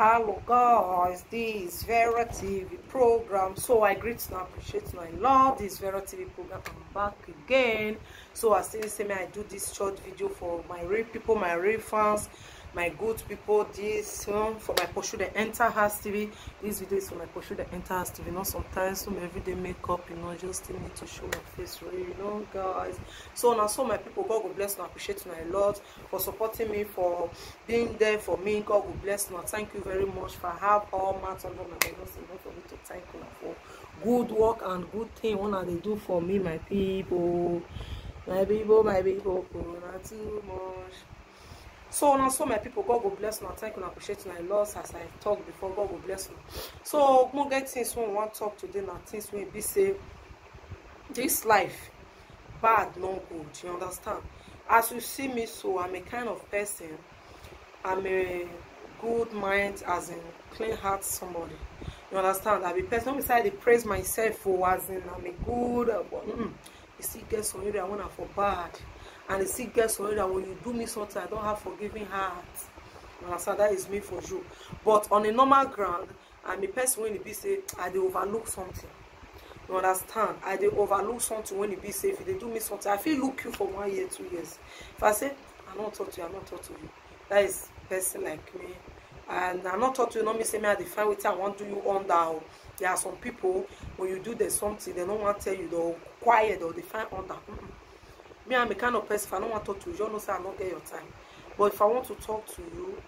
Hello guys, this is Vera TV program. So I greet and appreciate and I love this Vera TV program. I'm back again. So I still say I do this short video for my real people, my real fans, my good people. This for my pursue the enter has TV. This video is for my pursue the enter has TV. Not sometimes some everyday makeup, just still need to show my face really, guys. So now my people, God will bless and appreciate and I love for supporting me, for being there for me. God will bless and thank you very much for have all matters under my nose. Enough for me to thank you for good work and good thing what they do for me, my people. Not too much. So now my people, God will bless and thank you and appreciate and I love as I talked before. God will bless you. So we get things when we want to talk today now. Things when be say this life bad, no good. You understand? As you see me, so I'm a kind of person. I'm a good mind, as in clean heart somebody. You understand? I be person beside I praise myself for as in I'm a good you see get somebody I wanna for bad. And you see get somebody that when you do me something I don't have forgiving heart. You understand? That is me for you. But on a normal ground, I'm a person when it be say I dey overlook something. You understand? I dey overlook something when it be say if they do me something, I feel look you for 1 year, 2 years. If I say I'm not talk to you, I'm not talk to you. That is person like me. And I'm not talk to you, not me say me I define what I want to do you under. There are some people when you do there's something, they don't want to tell you they're quiet or define under. Me, I'm a kind of person, if I don't want to talk to you, you know say I don't get your time. But if I want to talk to you,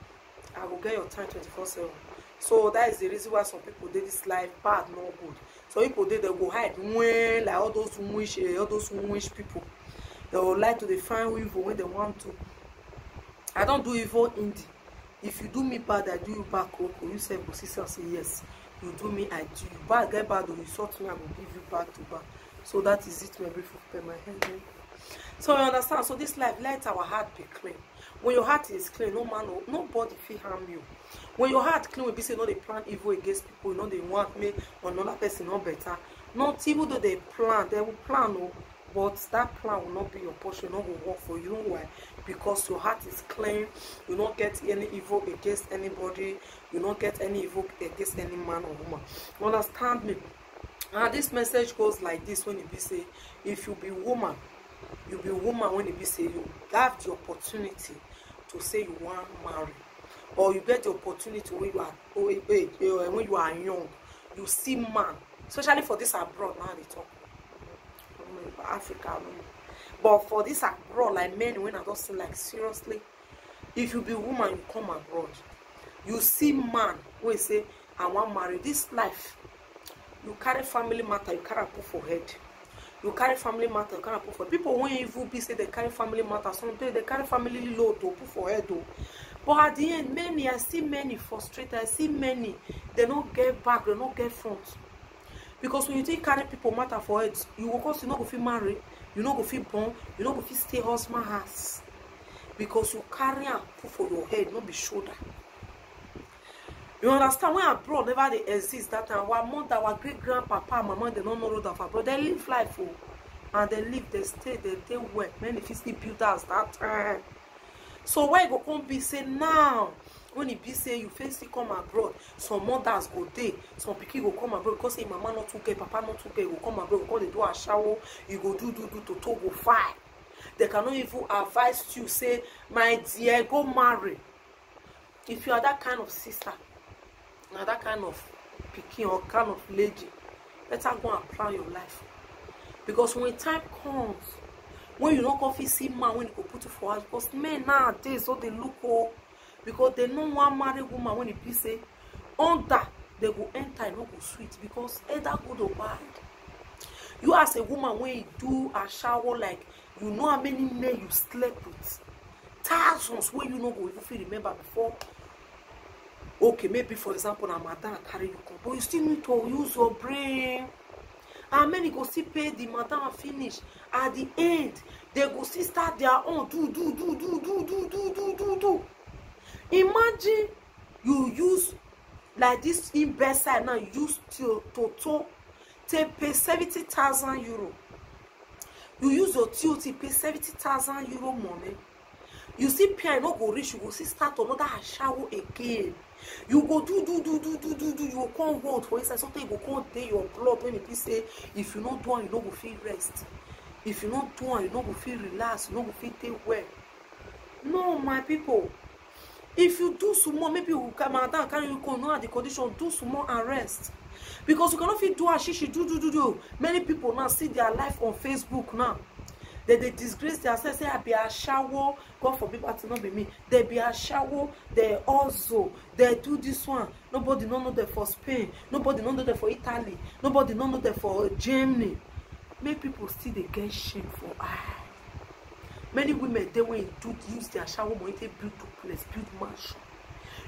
I will get your time 24/7. So that is the reason why some people did this life bad, no good. So people they go hide when like all those wish people. They will like to define evil when they want to. I don't do evil indie. If you do me bad, I do you back. Okay, you say say yes. You do me, I do you bad. Get bad or you insult me, I will give you back to back. So that is it. Maybe for my head. So you understand? So this life, let our heart be clean. When your heart is clean, no man, nobody feel harm you. When your heart clean, we be say no, they plan evil against people. They want me or another person not better. Not even though they will plan. But that plan will not be your portion. Not will work for you. You know why? Because your heart is clean. You don't get any evil against anybody. You don't get any evil against any man or woman. You understand me? And this message goes like this when it be say, if you be woman. You be a woman when it be say you have the opportunity to say you want marry, or you get the opportunity when you are young, you see man, especially for this abroad now they talk Africa, but for this abroad like men when I don't see like seriously, if you be a woman you come abroad, you see man when you say I want marry. This life you carry family matter, you carry put for head. You carry family matter, you can't put for people when you be say they carry family matter, sometimes they carry family load to put for head though. But at the end, I see many frustrated, I see many, they don't get back, they don't get front. Because when you take carry people matter for head, you will cause you not go feel married, you not go feel born, you not go feel stay husband house. Because you carry and put for your head, not be shoulder. You understand? When abroad never they exist that time, our mother, our great grandpapa, mama, they don't know road of abroad. They live life, and they live, they stay, they work. Many still build us that time. So why go come be say now? When it be say you face come abroad, some mothers go there, some people go come abroad because say mama not too get, papa not too get, go come abroad because they do a shower, you go do to go fight. They cannot even advise you say, my dear, go marry. If you are that kind of sister. Now that kind of picking or kind of lady, better go and plan your life. Because when time comes, when you not go see man when you go put it for us, because men nowadays so they look because they don't want married woman when it be say under they go enter and not go sweet because either good or bad. You as a woman when you do a shower like you know how many men you slept with, thousands where you not go even remember before. Okay, maybe for example, now madam carry you come, but you still need to use your brain. And many go see pay the madam finish. At the end, they go see start their own do. Imagine you use like this in best side now. You use to pay 70,000 euro. You use your TOT pay 70,000 euro money. You see pain no go reach, you go see start another shower again. You go do, you go come hold for inside something, you go come dey your blood when it say if you not do it, you no go feel rest. If you not do it, you no go feel relax, you no go feel take well. No, my people. If you do some more, maybe you come out and carry you go know the condition, do some more and rest. Because you cannot fit do as she do. Many people now see their life on Facebook now. They disgrace themselves, say I be a shower. God forbid that not be me. They be a shower, they also they do this one. Nobody don't know them for Spain, nobody don't know them for Italy, nobody don't know them for Germany. Many people still they get shame for eye. Many women they when do use their shower money to build duplex, build mansion,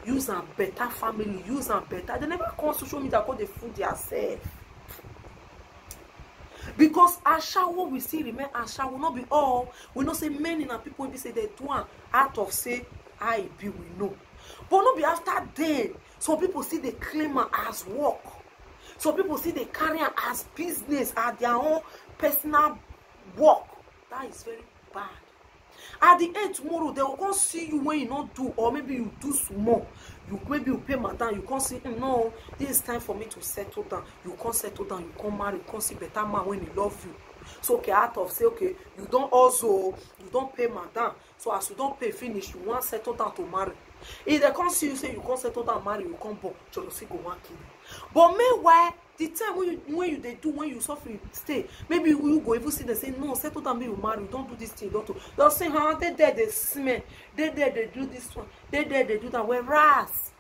use a better family, use a better. They never come social media call they food themselves. Because Ashawo we still remain Ashawo, not be all. We not say many and people be say they do one out of say I be we know. But not be after then. Some people see they claim as work. Some people see they carry as business, as their own personal work. That is very bad. At the end tomorrow, they will come see you when you not do, or maybe you do small. Maybe you pay madam, you can't see, no, this is time for me to settle down. You can't settle down, you can't marry, you can't see better man when he love you. So okay, out of say, okay, you don't also, you don't pay madam. So as you don't pay finish, you want settle down to marry. If they can't see you say you can't settle down, marry, you can't born, jealousy go one kill. But meanwhile, the time when you suffer, stay. Maybe you go even see them say, no, settle down, me you marry, don't do this thing, don't do. They'll say, huh, they there, they smell, they there, they do this one, they there, they do that. Whereas,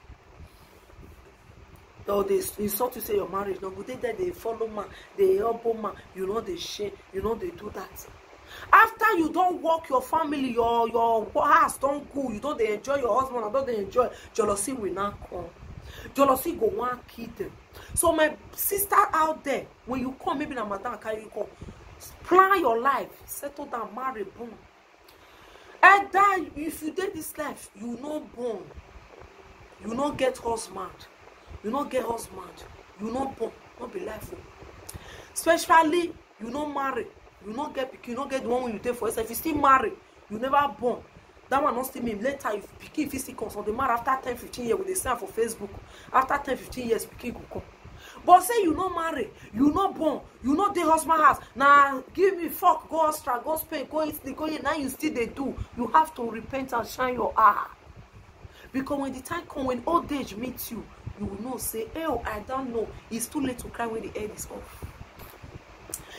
or they insult you say your marriage, no good. They there, they follow man, they elbow man, you know they shame, you know they do that. After you don't work your family, your house don't go, you don't they enjoy your husband, or don't they enjoy, jealousy will not come. Jealousy go one kill them. So my sister out there, when you come, maybe na madam carry you come, plan your life, settle down, marry, boom. And that if you did this life, you no born, you not get husband, you not get husband, you not born, not be life. Especially you not marry, you not get pikin, you not get the one when you take for yourself. If you still marry, you never born. That one not still mean later if pikin still comes on the marry after 10-15 years with the sign for Facebook. After 10-15 years, pikin will come. But say you not marry, you not born, you not the husband house. Now give me fuck, go Australia, go Spain, go Italy, go here. Now you still they do. You have to repent and shine your eye. Because when the time comes, when old age meets you, you will know say, oh, I don't know. It's too late to cry when the head is off.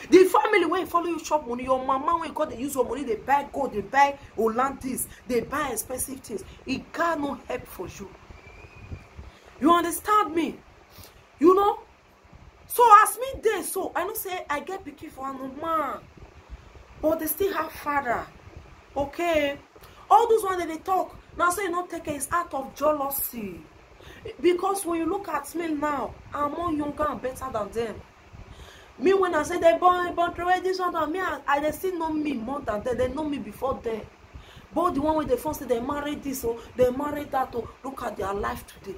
The family when you follow you shop money, your mama when you got they use your money, they buy gold, they buy Olandis, they buy expensive things. It got no help for you. You understand me? You know? So as me there, so I don't say I get picky for no man, but they still have father. Okay, all those ones that they talk now say not take it is out of jealousy. Because when you look at me now, I'm more younger and better than them. Me when I say they born this one, me they still know me more than them. They know me before them. But the one with the first say they married this or they married that or look at their life today.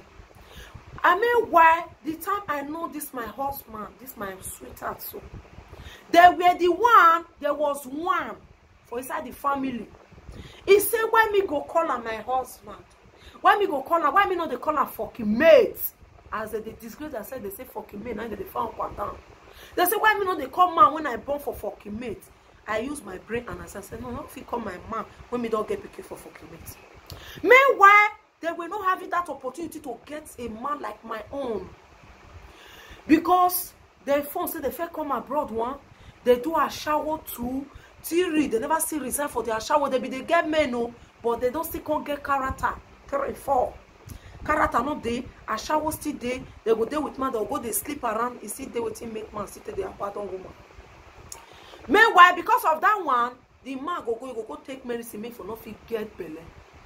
I mean, why the time I know this my husband, this my sweetheart, so there was one for inside the family. He said, why me go call her my husband? Why me go call her? Why me not they call her fucking mate? As they disgrace, I said they say fucking mate, and they found one down. They say, why me not they call man when I born for fucking mate? I use my brain and I said, no, if you call my man when me don't get picky for fucking mate. Meanwhile, they were not having that opportunity to get a man like my own. Because their phone say they first come abroad one, they do a shower too, theory, they never see resign for their shower, they get men, no, but they don't still can't get character. 3, 4. Character not there, a shower still there, they go there with man, they'll go they sleep around, you see they with him make man, sit there pardon woman. Meanwhile, because of that one, the man go take medicine make for not fit get belly.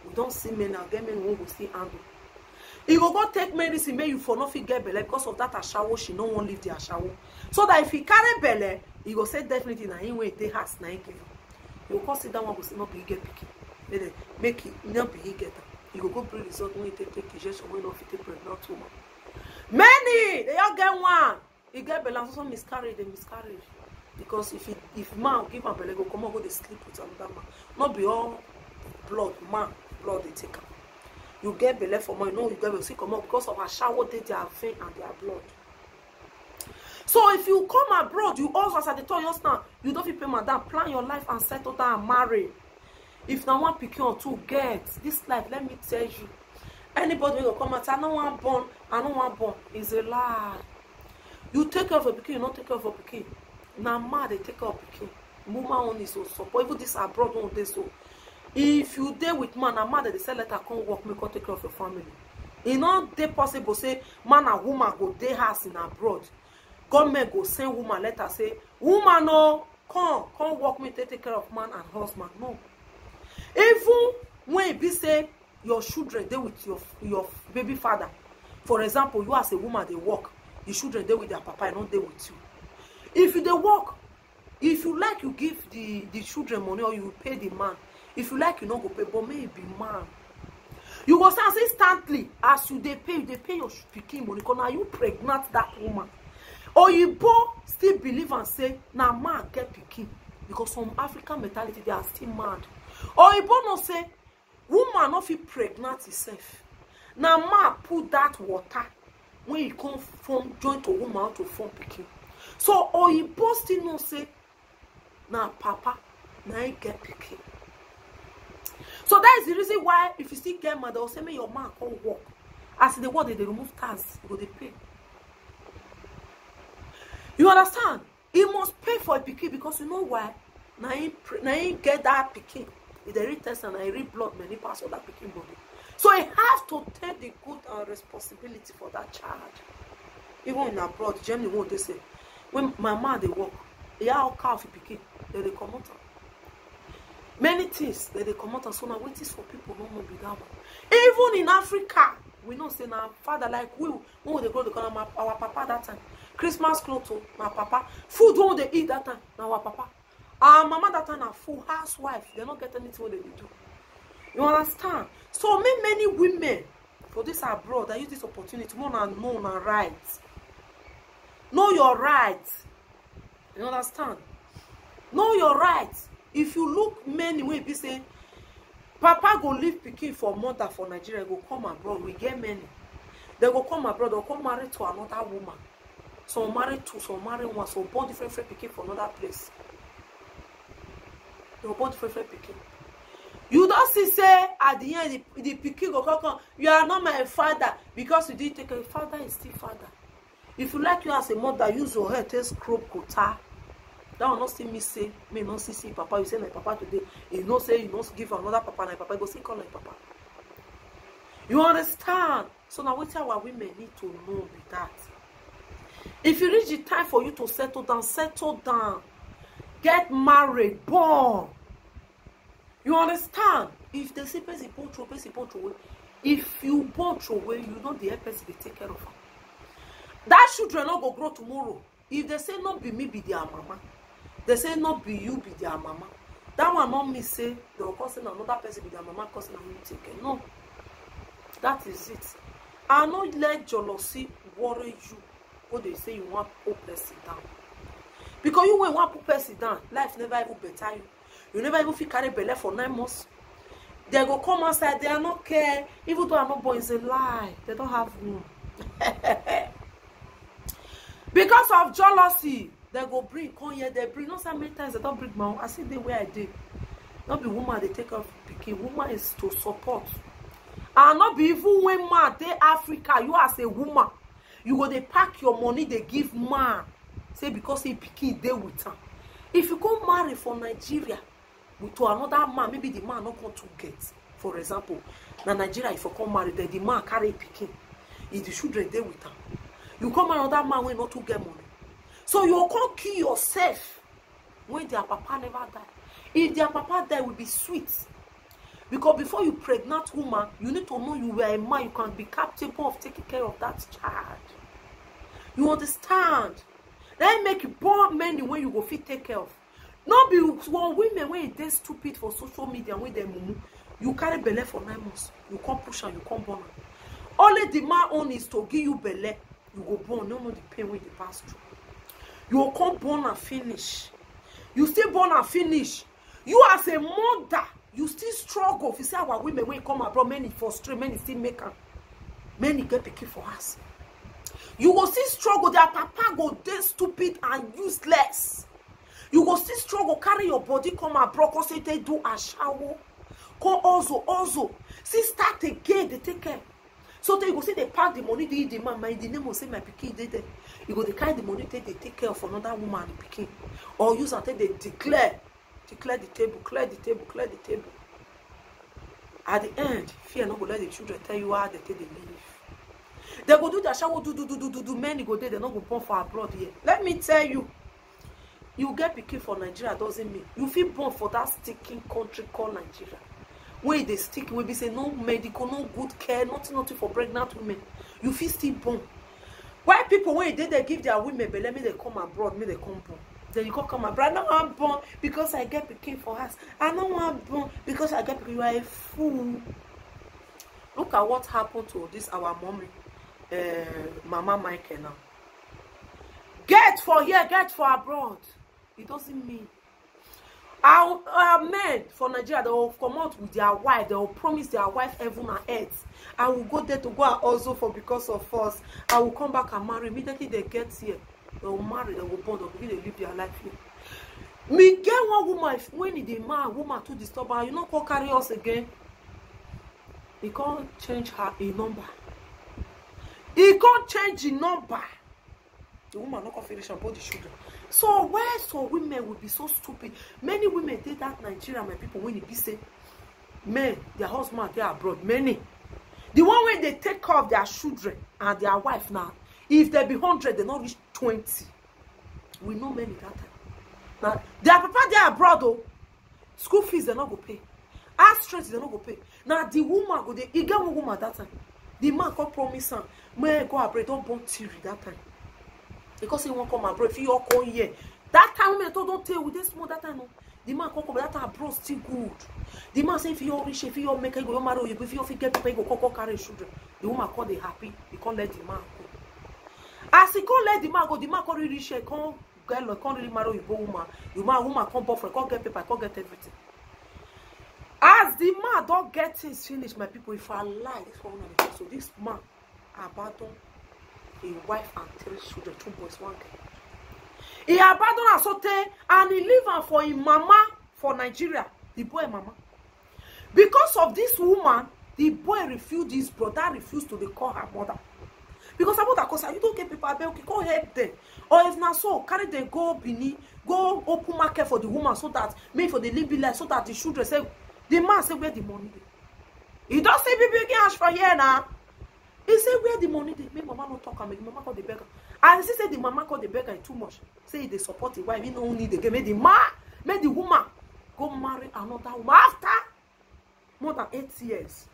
We don't see men now, get men won't go see handle. He go take medicine, make you for not fit get belly because of that ashawo, she no one leave the ashawo. So that if he carry belly, he go say definitely na him way they has na him give. He go sit down one go say not be he get picky. Make it not be he get that. He go bring result when he take injection when not fit take pregnant woman. Many they all get one. He get belly so miscarriage, they miscarriage. Because if man give a belly go come on go they sleep with another man. Not be all blood, man, blood they take am. You get belle for man, you know you get belle, see come out because of a shower they their vein and their blood. So if you come abroad, you also as I tell you now, you don't pay madam, plan your life and settle down and marry. If now one pikin or two get this life, let me tell you, anybody will come and say, I don't want born, is a lie. You take care of a pikin, you not take care of a pikin. Now man, they take care of pikin. Woman only so support. Even this abroad don't they so. If you deal with man, a man that they say let her come work, make her take care of your family. It not they possible say man and woman go day house in abroad. Government go send woman let her say, woman no, come work me take care of man and husband. No. Even when it be say your children they with your baby father. For example, you as a woman they work, the children they with their papa, and not they with you. If you they work, if you like you give the children money or you pay the man. If you like you not go pay, but maybe man. You go start instantly as you they pay your pikin money. Because now you pregnant that woman. Or you both still believe and say, now man get pikin. Because some African mentality they are still mad. Or you both not say, woman not feel pregnant herself. Now man put that water when you come from join to woman to form pikin. So or you both still not say, now papa, now I get pikin. So that is the reason why if you still get mad, they'll say, me your man can't work. As the word they remove tax, you go they pay. You understand? He must pay for a pikin because you know why? Now he get that pikin. If they read test and I read blood, many parts of that pikin body. So he has to take the good and responsibility for that child. Even in abroad, Germany, what they say, when my man they work, they are car of pikin, they come out. Many things that they come out and so now wait is for people no more be that one. Even in Africa, we know say now father like we when they go to call our papa that time. Christmas clothes to my papa. Food when they eat that time, now our papa. Our mama that time are full housewife. They don't get anything what they do. You understand? So many women for this abroad that use this opportunity more and know their rights. Know your rights. You understand? Know your rights. If you look many way be say papa go leave pikin for mother for Nigeria, go come abroad. We get many. They go come abroad or come marry to another woman. Some marry two, some marry one, some born different pikin for another place. They go born different pikin. You don't see say at the end the pikin go come. You are not my father because you didn't take a father is still father. If you like you as a mother, use your head to scrub quota. That will not see me say, me not see papa. You say my papa today. You not say you not give another papa, my papa. You go say call my papa. You understand? So now what our women need to know be that. If you reach the time for you to settle down. Get married, born. You understand? If they say person born through, if you born through, you know the person they take care of her. That children not go grow tomorrow. If they say not be me, be their mama. They say not be you, be their mama. That one not me say they will cause another person be their mama causing them to take care. No. That is it. I not let jealousy worry you when they say you want to put person down. Because you when want to put person down, life never even better you. You never even feel carry belly for 9 months. They go come outside, they are not care. Even though I'm not born, it's a lie. They don't have room. Because of jealousy, they go bring, come here, they bring. Not so many times they don't bring my own. I see the way I did. Not be woman, they take off pikin. Woman is to support. And not be even when man, they Africa, you as a woman, you go they pack your money, they give man. Say because he pikin, they with her. If you go marry for Nigeria, to another man, maybe the man not going to get. For example, now Nigeria, if you come marry, then the man carry pikin. If the children they with her. You come another man when not to get money. So you can't kill yourself when their papa never die. If their papa die, will be sweet. Because before you pregnant woman, you need to know you were a man. You can be capable of taking care of that child. You understand? Then make you born men when you go fit take care of. Not be one women when they stupid for social media when they mumu. You carry belly for 9 months. You can't push and you can't born. Only the man own is to give you belly. You go born, no know the pain when they pass through. You come born and finish. You still born and finish. You as a mother, you still struggle. If you say our women when come abroad, many frustrate, many still make them, many get picky for us. You will still struggle. Their papa go dey stupid and useless. You will still struggle, carry your body, come abroad, cause they do a shower. Come also. See, start again, they take care. So they go say they pack the money, they eat the man, my the name will say my pikin they there. You go they carry the money, they take care of another woman, the pikin. Or use until they declare the table, clear the table. At the end, fear not go let the children tell you how they take the leave. They go do their shower, do. Many go there, they not go born for abroad here. Let me tell you, you get pikin for Nigeria doesn't mean you feel born for that sticking country called Nigeria. Where they stick, we be say no medical, no good care, nothing for pregnant women. You feel still born. Why people when they give their women, but let me they come abroad, me they come born. Then you come abroad. I don't want born because I get pikin for us. I don't want born because I get pikin. You are a fool. Look at what happened to this our mommy, Mama Michael now. Get for here, get for abroad. It doesn't mean our men for Nigeria, they will come out with their wife, they will promise their wife heaven and earth. I will go there to go and also for because of us. I will come back and marry. Immediately they get here, they will marry, they will born, they will begin to live their life here. Me get one woman, when the man, woman to disturb her, you know, go carry us again. He can't change her a number. He can't change the number. The woman not gonna finish about the children. So where some women will be so stupid? Many women did that Nigeria, my people, when it be say men, their husband, they are abroad. Many. The one when they take care of their children and their wife now, if they be 100, they not reach 20. We know many that time. Now their papa they are abroad though. School fees they not go pay. House rent they not go pay. Now the woman go they get one woman that time. The man can promise her, may go abroad, don't born theory that time. Because he won't come abroad, if you all come here. That time women don't tell with this small that time. No. The man come that time abroad still good. The man say if you all rich, if you all make it go marry you, if you all get people go carry children. The woman call they happy, he can't let the man go. As he can't let the man go, the man can't really rich, can't really marry you woman. The woman can't boyfriend, can't get paper, can't get everything. As the man don't get things finished, my people, if I lie, this one so this man abandoned a wife and 3 children, 2 boys, 1 girl. He abandoned her so and he leave her for his mama for Nigeria, the boy mama. Because of this woman, the boy refused, his brother refused to call her mother. Because her mother cause her, you don't get people, okay, go help them. Or if not so, carry them go Bini, go open market for the woman so that maybe for the living life, so that the children say, the man say where the money dey. He don't say baby cash for here now. He say where the money dey. Make mama not talk and make mama call the beggar. And he say the mama call the beggar too much. Say they support the wife, he don't need the game. Make the man, make the woman go marry another woman after more than 8 years.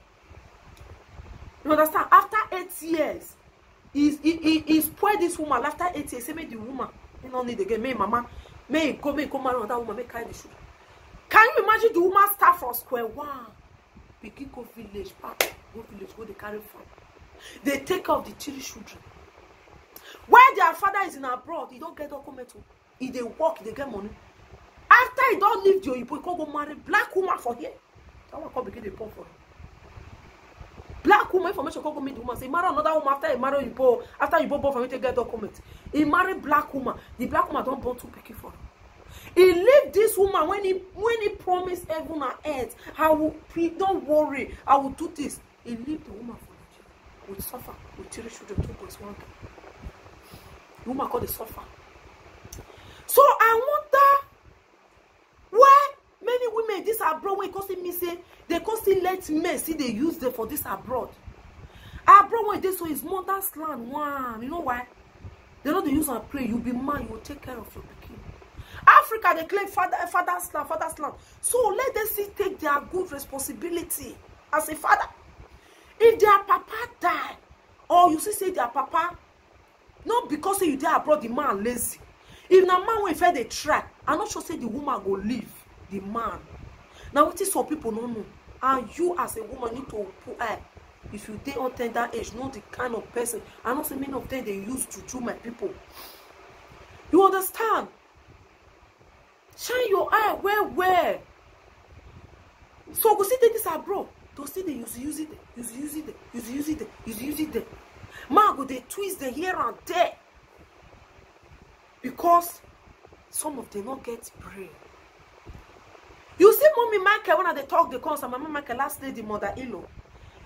You understand? After 8 years, he spoiled this woman. After 8 years, say make the woman, he don't need the game. Make mama, make go marry another woman, make carry the children. Can you imagine the woman start from square one? Begin go village, go they carry farm. They take care of the 3 children. Where their father is in abroad, he don't get document. If they work, they get money. After he don't leave the Oyibo, he can go marry black woman for here. That one can begin the poor for him. Black woman information can go meet the woman. Say marry another woman after he marry Oyibo. After Oyibo born for him to get document. He marry black woman. The black woman don't born 2 picky for him. He left this woman when he promised heaven and earth. I will don't worry, I will do this. He left the woman for Nigeria. With suffer, with 3 children, 2 boys, 1 girl. The woman called the suffer. So I wonder why many women this abroad when costing me say they constantly let men see they use them for this abroad. Abroad when this so is mother's land one. You know why? They don't use and pray. You be man, you will take care of your pikin. Africa, they claim father's land. So let them see take their good responsibility as a father. If their papa die, or you see say their papa, not because you there abroad the man lazy. If the man will fail they try, I'm not sure say the woman go leave the man. Now what is some people don't know. And you as a woman need to put if you dey on tender age, know the kind of person. I know so many of them they use to my people. You understand? Shine your eye where So we see this abroad. They'll see they use it. Man, go they twist the here and there. Because some of them not get brain. You see, Mommy Michael, when they talk, they come, Mama Michael, last lady, mother-in-law.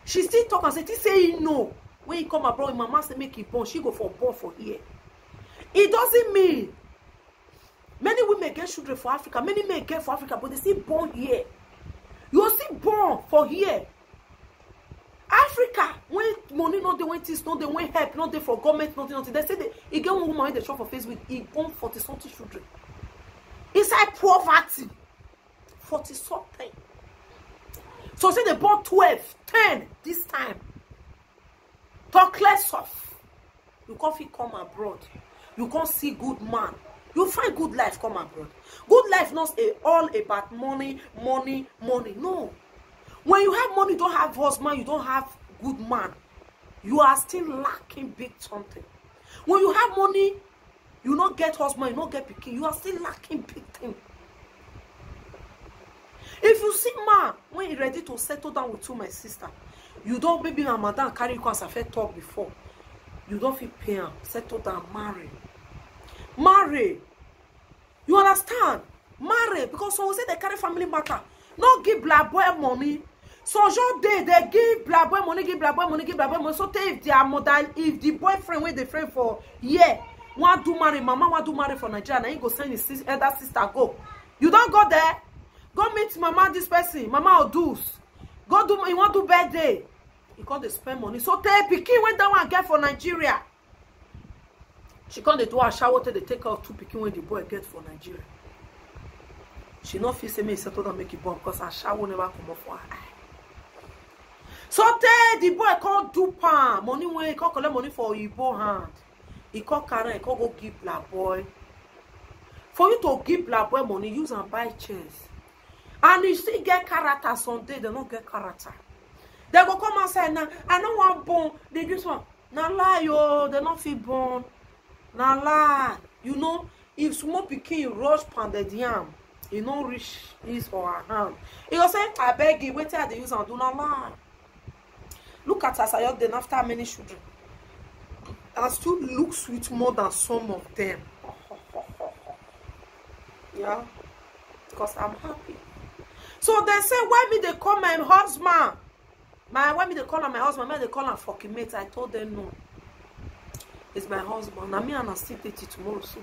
She still talk and say no. When he come abroad, Mama say make it born. She go for born for here. It doesn't mean many women get children for Africa. Many men get for Africa, but they still born here. You still born for here. Africa, when money not they went this, not they went help, not they for government, nothing. They say he get one woman in the shop for Facebook, he born 40-something children. Inside poverty. 40-something. So say they born 12, 10 this time. Talk less of. You can't come abroad. You can't see good man. You find good life come abroad. Good life not all about money. No. When you have money, you don't have husband, you don't have good man. You are still lacking big something. When you have money, you don't get husband, you don't get pikin, you are still lacking big thing. If you see man, when you're ready to settle down with you, my sister, you don't baby and madam carry you as I've talked before. You don't feel pain, settle down, marry. Marry. You understand? Marry. Because so we say they carry family matter. Not give black boy money. So they give black boy money, give black boy money, give black boy money. So if their mother, if the boyfriend with the friend for want to marry, mama want to marry for Nigeria, and he go send his elder sister go. You don't go there. Go meet mama this person, mama Odus. Go do you want to birthday. He can't spend money. So take pikin when that one get for Nigeria. She can't do a shower till they take out 2 pikin when the boy get for Nigeria. She not feel say me settle down make it born because her shower never come off for her eye. So the boy can't do pan money when he can't collect money for Igbo hand. He can't carry, he can't go give black boy. For you to give black boy money, use and buy chairs. And you still get character someday, they don't get character. They go come and say, nah, I don't want born. They just want, nah lie, yo, they not feel born. Nah lie. You know, if small pikin rush pounded yam, he don't reach his or her hand. He go say, I beg you, wait till they use and do not lie. Look at Asayok then after many children. And still look sweet more than some of them. Yeah. Because I'm happy. So they say, why me they call my husband? Why me they call him my husband? Why they call him fucking mate? I told them no. It's my husband. And me and I still date it tomorrow. So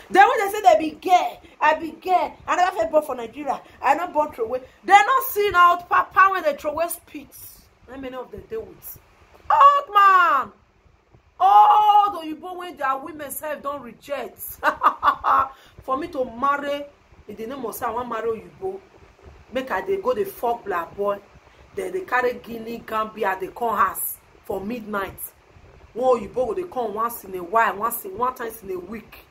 then when they say they be gay, I be gay. I never felt born for Nigeria. I not born through away. They're not seeing out papa when they throw away spits. How many of them deal with? Old man. Oh, the Igbo when their women self don't reject. For me to marry, in the name of say I want marry Igbo. Make I they go the fuck black boy. Then they carry Guinea, Gambia, they come house for midnight. One Igbo go they come once in a while, one time in a week.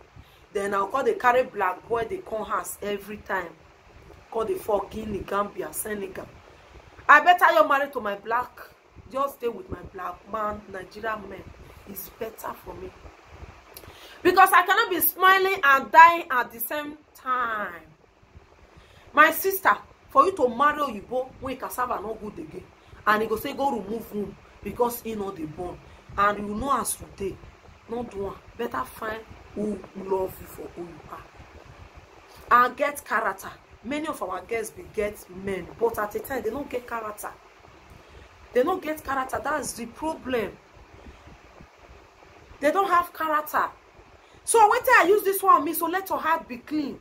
Then I'll call they carry black boy, they come house every time. Call the fuck Guinea, Gambia, Senegal. I better you married to my black. Just stay with my black man, Nigerian man. It's better for me. Because I cannot be smiling and dying at the same time. My sister, for you to marry Oyibo when cassava not good again. And he go say go remove womb because he not the born. And you know as today, not do one. Better find who love you for who you are. And get character. Many of our girls be get men, but at the time they don't get character. They don't get character. That's the problem. They don't have character. So wait till I use this one on me, so let your heart be clean.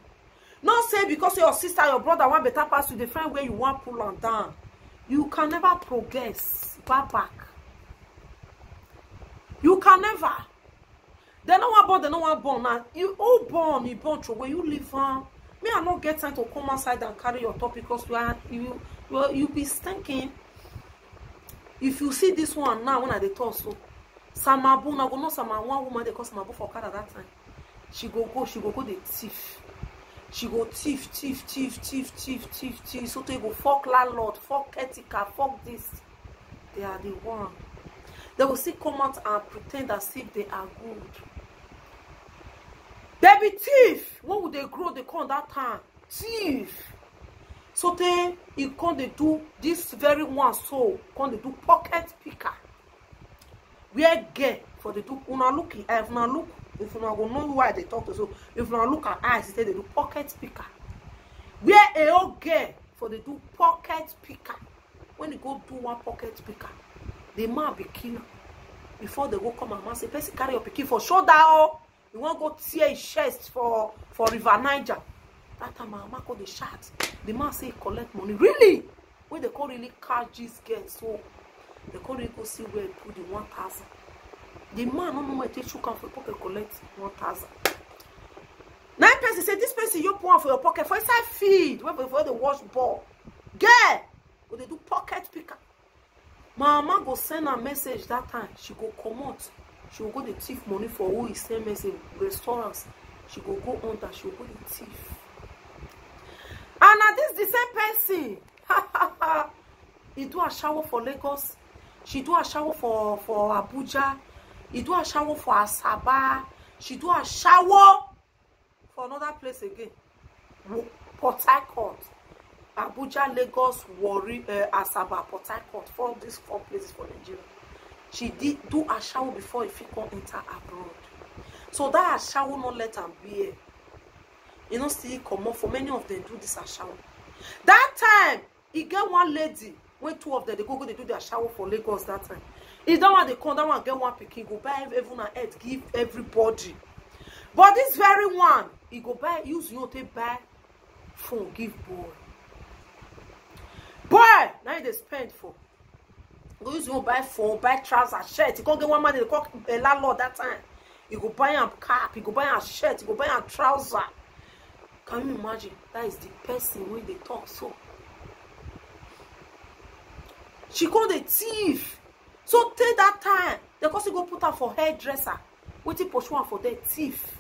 Not say because your sister, your brother want better pass you, the friend where you want pull on down. You can never progress. Back. You can never. They don't want born, they don't want born. Now you all born, you born through where you live on. Me, I not get time to come outside and carry your top because you be stinking. If you see this one now when I dey talk so, Samabu na go know Sama one woman they call Samabu for car at that time. She go the thief. She go thief. So they go fuck landlord, fuck caretaker, fuck this. They are the one. They will still come out and pretend as if they are good. They be thief. When would they grow? They call that time thief. So he come dey do this very one, so come dey do pocket picker. Where girl for the do una look, if una look, if una go know why they talk to, so if una look at eyes, they do pocket picker. Where a old girl for the do pocket picker. When they go do one pocket picker, the man be killer. Before they go come and man say, person carry your pikin for shoulder, oh, you want go tear his chest for River Niger. That time my mama call the shout. The man say he collect money. Really? When they call really catch this girl, so they call really go see where he put the 1,000. The man no know where they shook out for pocket collect 1,000. Now person say this person you put for your pocket for inside feed where before they wash ball. Girl, go they do pocket picker. My mama go send a message that time. She go come out. She will go the thief money for who is send message restaurants. She go under. She will go the thief. And now this the same person. He do a shower for Lagos. She do a shower for Abuja. He do a shower for Asaba. She do a shower for another place again. Port Harcourt. Abuja, Lagos, Warri, Asaba, Port Harcourt. For these 4 places for Nigeria. She did do a shower before if he can enter abroad. So that shower not let her be here. You know, still come up for many of them do this shower. That time, he get one lady, when 2 of them they go they do their shower for Lagos that time. Is that one they come, that one get one picking, go buy everyone an head, give everybody. But this very one, he go buy, use you know, take buy phone, give boy. Boy, now they spend for. Go use you buy phone, buy trousers, shirt. He go get one man they call a landlord that time. He go buy a cap, he go buy a shirt, he go buy a trouser. Can you imagine? That is the person when they talk so. She called a thief. So take that time. They cause go put her for hairdresser. Waiting pursue her for the thief.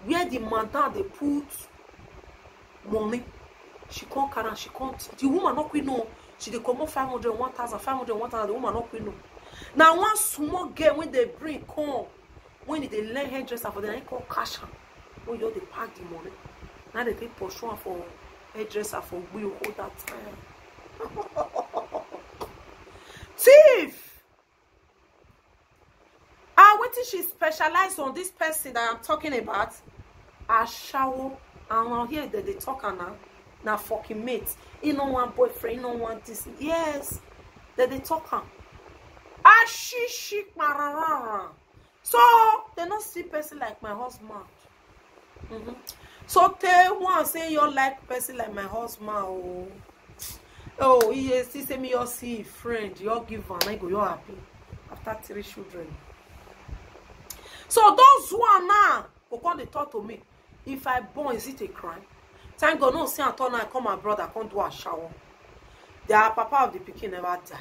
Where the madam they put money. She can't carry, she can't. The woman not queen no. She they come up 500, 1,000, 500, 1,000. The woman not queen no. Now one small girl when they bring come, when they learn hairdresser for them, they call cash her. When you they pack the money. Now they take pursue her for hairdresser for we hold that time. Thief! What is she specialized on this person that I'm talking about? A shower. And now here they talk now. Now fucking mates. You know one boyfriend, you know one this. Yes. They talk her. A she marara. So they not see person like my husband. So tell one say you like person like my husband. Oh yes, he say me you see friend, you give one, I go you happy after 3 children. So those who are now who come they talk to me. If I born, is it a crime? Thank God no say Anton I come abroad, I can't do a shower. The papa of the pikin never die.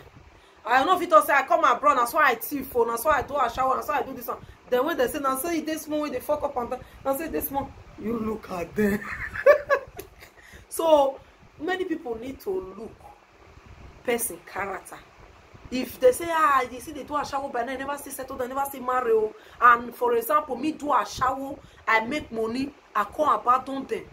I don't know if it say I come abroad, that's why I thief phone, that's why I do a shower, that's why I do this one. Then when they say now say this one when they fuck up on that, now say this one, you look at them. So many people need to look person character. If they say you see they do a shower but they never see settle, they never see marry, and for example me do a shower, I make money, I can't abandon them,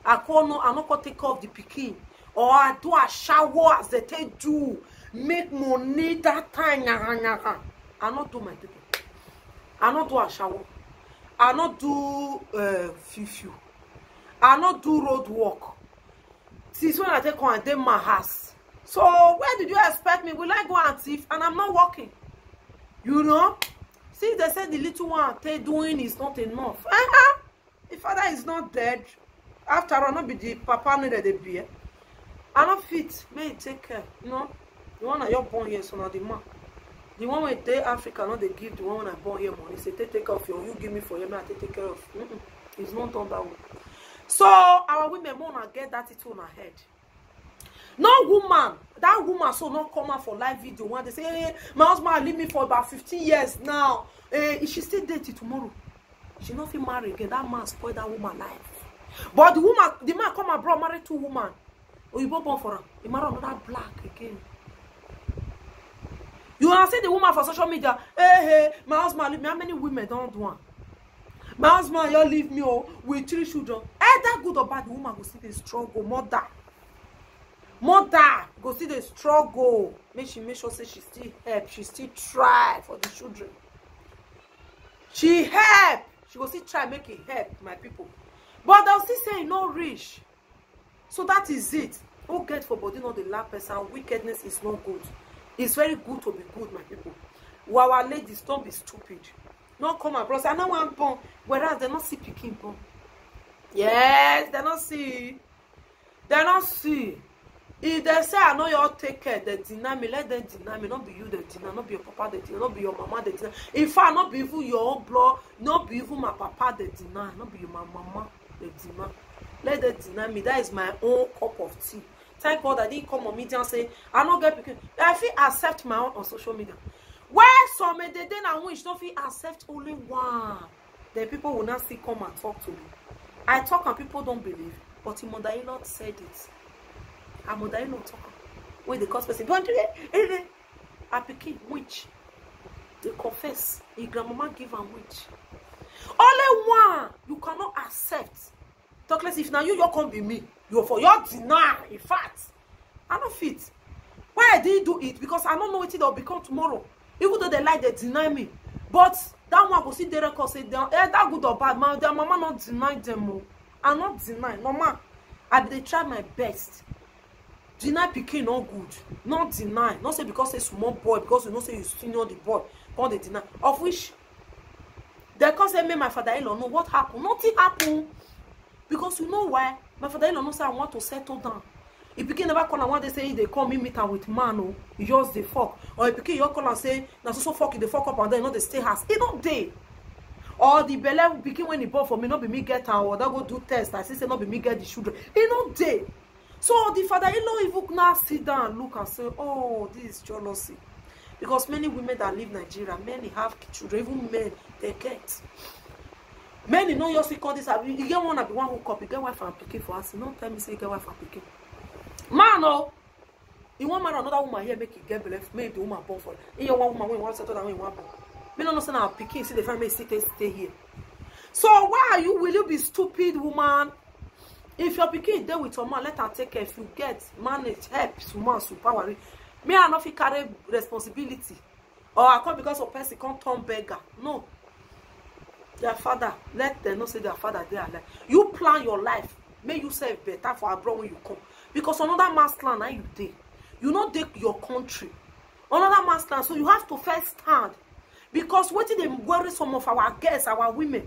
I not take off the pikin, or I do a shower as they do, make money that time. I not do my people. I not do a shower. I not do fifu. I not do road work. Since when I take on them my house. So where did you expect me? Will I go and thief? And I'm not working. You know? See, they said the little one they doing is not enough. The father is not dead. After all, not be the papa needed the beer. I not fit. May take care. You know? The one that you're born here, so not the man. The one when they Africa, not they give the one when I born here money. Say take care of you give me for you, I take care of. It's not done that way. So our women wanna get that it on her head. No woman, that woman so not come out for live video when they say, hey, my husband leave me for about 15 years now. She still dating tomorrow. She not feel married again. That man spoil that woman life. But the man come abroad married 2 women. Or you born for her. He married another black again. You want to see the woman for social media? Hey, my husband leave me. How many women don't do one? My husband, you leave me with 3 children. Either good or bad, the woman will still struggle, mother. Mother go see the struggle, make sure say she still help, she still try for the children. She help, she go still try make it help, my people. But they'll still say no reach. So that is it. Who get for body not the last person. Wickedness is not good. It's very good to be good, my people. While our ladies, don't be stupid. Not come abroad. I know one born, whereas they not see picking born. Yes, they not see. They not see. If they say I know you all take care, they deny me. Let them deny me. Not be you they deny. Not be your papa they deny. Not be your mama they deny. In fact, not be even your own blood. Not be even my papa they deny. Not be my mama they deny. Let them deny me. That is my own cup of tea. Thank God I didn't come on media and say I don't get picking. I feel accept my own on social media. Where some they then and which don't feel accept only one. Then people will not see come and talk to me. I talk and people don't believe. But your mother-in-law said it. Her mother-in-law talk. When they cause person, don't do it. I picking witch. They confess. Your grandmama give them witch. Only one you cannot accept. Talk less if now you can't be me. You for your deny. In fact, I don't fit. Why I didn't do it? Because I don't know what it will become tomorrow. Even though they like they deny me. But that one go see the record say that good or bad. Man, their mama not deny them. I not deny. No man. I they try my best. Deny picking not good. Not deny. Not say because a small boy, because you know say you senior the boy. Can't they deny? Of which they can't say me my father-in-law know what happened. Nothing happened. Because you know why? My father-in-law know say I want to settle down. If pikin never call and one day say they call me meet with man, oh, yours the fuck. Or if pikin you call and say na so fuck you the fuck up and then not the stay house. It not day. Or the belle pikin when he born for me not be me get her or that go do test. I say not be me get the children. It not day. So the father-in-law even now sit down and look and say, oh, this is jealousy. Because many women that live Nigeria, many have children, even men they get. Many know your call this. You get one of the one who copy, get wife and pikin for us. No tell me say you get wife and pikin. Man, no. You want man another woman here make it get belief. Make the woman born for. You one woman when you want settle down when you want born. Me no say now pikin see the family stay here. So why are you? Will you be stupid woman? If your pikin there with your man, let her take care. If you get manage help, woman superpower. Me I not fit carry responsibility. Or I come because of person can't turn beggar. No. Their father, let them not say their father they are like. You plan your life. Make yourself better for abroad when you come. Because another man's land are you there. You not take your country. Another man's land. So you have to first stand. Because what they worry some of our guests, our women.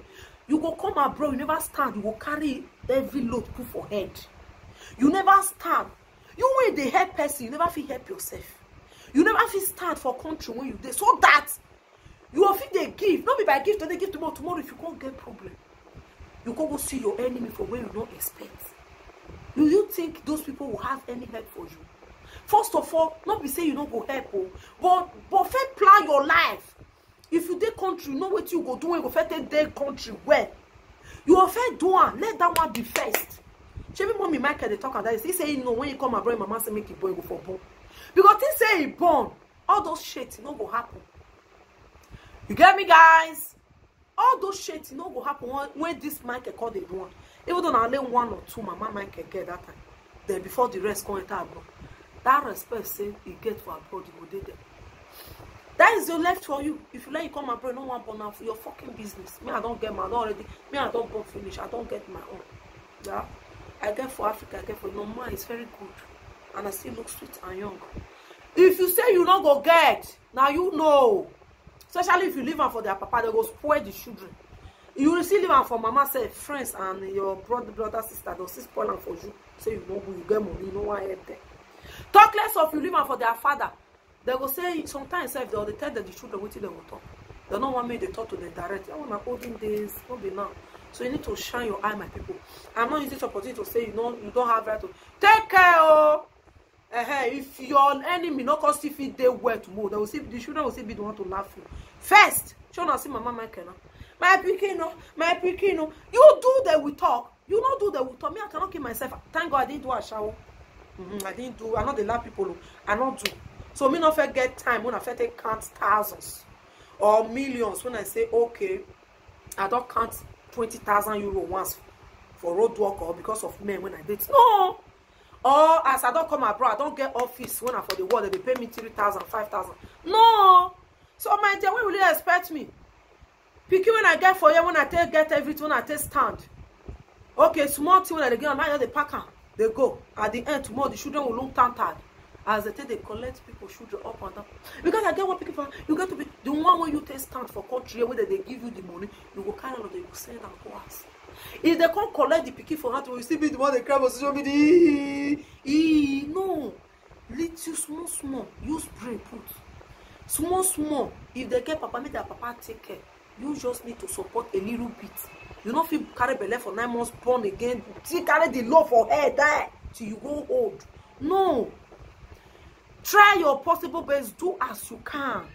You go come abroad, you never stand. You go carry every load put for head. You never stand. You when they help person, you never feel help yourself. You never feel stand for country when you there. So that you will feel they give. Not be by gift, they give tomorrow. Tomorrow if you can't get problem. You can't go see your enemy for where you don't expect. Do you think those people will have any help for you? First of all, not be say you don't go help, but first plan your life. If you take country, know what you go do, you go first take their country well. You will first do one, let that one be first. Chevy mommy Michael they talk about that. He say you know when you come abroad, mama say make it boy go for born. Because he say he born, all those shit no go happen. You get me, guys? All those shit no go happen when this Michael call the one. Even though I only one or two, mama Michael get that time. Then before the rest come enter abroad. That respect say you get for abroad, you go there. That is your left for you. If you let you come abroad, no one born now for your fucking business. Me, I don't get my own already. Me, I don't born finish. I don't get my own. Yeah. I get for Africa, I get for no man. It's very good. And I still look sweet and young. If you say you don't go get, now you know. Especially if you live on for their papa, they go spoil the children. You will see live on for mama, say friends and your brother, sister, they'll see spoil for you. Say you know who you get money, you know why help them. Talk less of you live on for their father. They will say sometimes if they tell them the children what they will talk. They don't want me to talk to them directly. I want to olden days, not be now. So you need to shine your eye, my people. I'm not using this opportunity to say you don't have right to take care. Oh, if your enemy not cause if they were to move, they will see the children will see be the one to laugh you. First, show not see mama Michael. My pikin, you do that we talk. You not do that we talk. Me, I cannot keep myself. Thank God I didn't do a shower. I didn't do. I not the laugh people. I not do. So me not forget time when I first count thousands or millions. When I say okay, I don't count 20,000 euro once for road work or because of men when I did. No, or as I don't come abroad, I don't get office when I'm for the world, they pay me 3,000, 5,000. No. So my dear, when will you expect me? Picking when I get for you, when I get everything, when I take stand. Okay, small thing when they get on my the packer, they go. At the end, tomorrow the children will look tired. As they take, they collect people children up and down. Because I get what people you get to be the one where you take stand for country where they give you the money, you will carry on, they will send and go ask. If they can't collect the picky for her, you still be the one they cry for social media. No. Little small. Use brain put. Small. If they get papa, make their papa take care. You just need to support a little bit. You not feel carry belly for 9 months, born again. See, carry the law for head there till you go old. No. Try your possible best. Do as you can.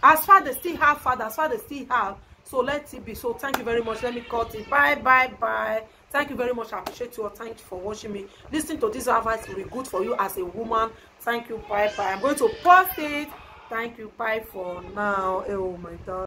As far as they still have father, as far as they still have. So let it be. So thank you very much. Let me cut it. Bye. Thank you very much. I appreciate you. Thank you for watching me. Listening to this advice will be good for you as a woman. Thank you. Bye. I'm going to post it. Thank you. Bye for now. Oh my God.